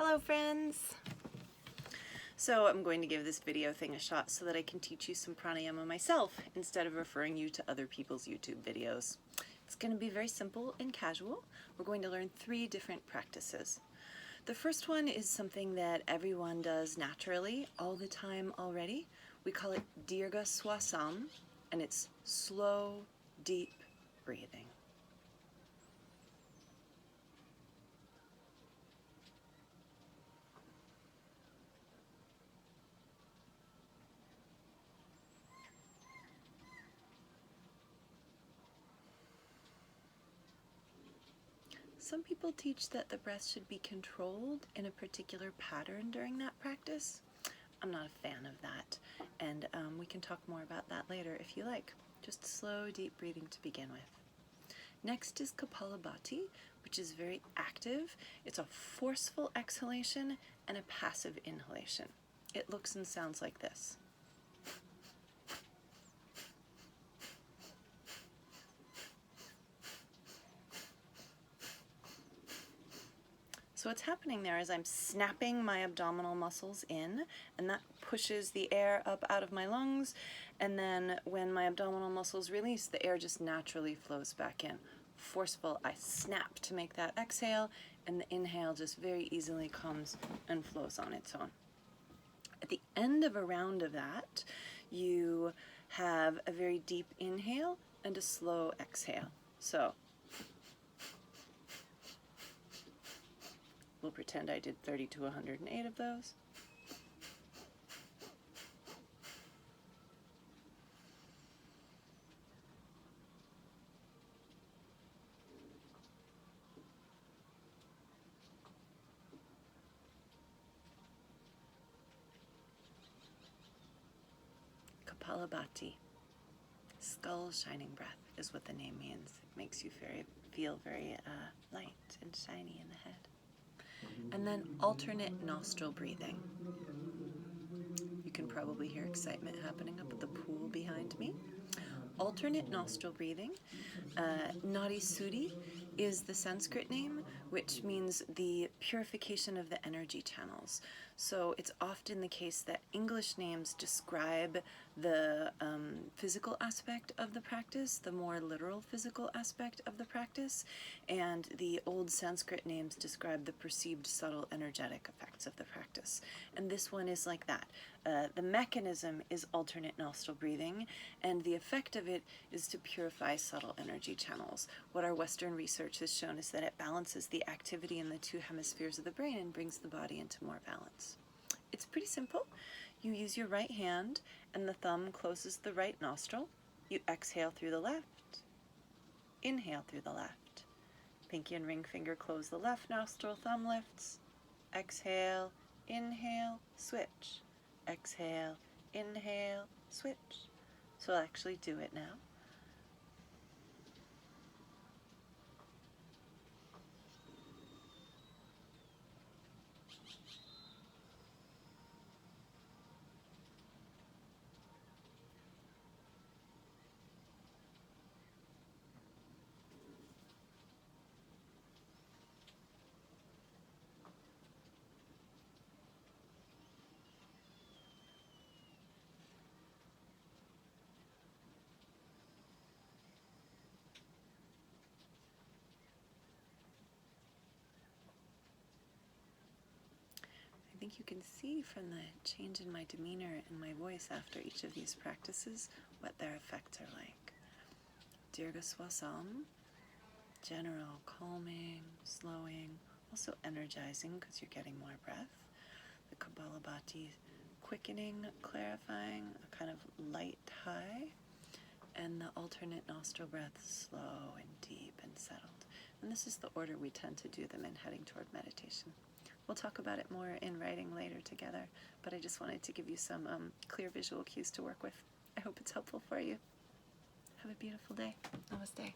Hello friends! So I'm going to give this video thing a shot so that I can teach you some pranayama myself instead of referring you to other people's YouTube videos. It's going to be very simple and casual. We're going to learn 3 different practices. The first one is something that everyone does naturally all the time already. We call it Dirgha Swasam, and it's slow, deep breathing. Some people teach that the breath should be controlled in a particular pattern during that practice. I'm not a fan of that, and we can talk more about that later if you like. Just slow, deep breathing to begin with. Next is Kapalabhati, which is very active. It's a forceful exhalation and a passive inhalation. It looks and sounds like this. So what's happening there is I'm snapping my abdominal muscles in, and that pushes the air up out of my lungs, and then when my abdominal muscles release, the air just naturally flows back in. Forceful, I snap to make that exhale, and the inhale just very easily comes and flows on its own. At the end of a round of that, you have a very deep inhale and a slow exhale. So we'll pretend I did 30 to 108 of those. Kapalabhati, skull shining breath is what the name means. It makes you feel very light and shiny in the head. And then alternate nostril breathing. You can probably hear excitement happening up at the pool behind me. Alternate nostril breathing, Nadi Suddhi, is the Sanskrit name, which means the purification of the energy channels. So it's often the case that English names describe the physical aspect of the practice, the more literal physical aspect of the practice, and the old Sanskrit names describe the perceived subtle energetic effects of the practice. And this one is like that. The mechanism is alternate nostril breathing, and the effect of it is to purify subtle energy channels. What our Western research has shown is that it balances the activity in the 2 hemispheres of the brain and brings the body into more balance. It's pretty simple. You use your right hand, and the thumb closes the right nostril. You exhale through the left, inhale through the left. Pinky and ring finger close the left nostril, thumb lifts. Exhale, inhale, switch. Exhale, inhale, switch. So I'll actually do it now. I think you can see from the change in my demeanor and my voice after each of these practices what their effects are like. Dirgha Swasam, general calming, slowing, also energizing because you're getting more breath. The Kapalabhati, quickening, clarifying, a kind of light high. And the alternate nostril breath, slow and deep and settled. And this is the order we tend to do them in heading toward meditation. We'll talk about it more in writing later together, but I just wanted to give you some clear visual cues to work with. I hope it's helpful for you. Have a beautiful day. Namaste.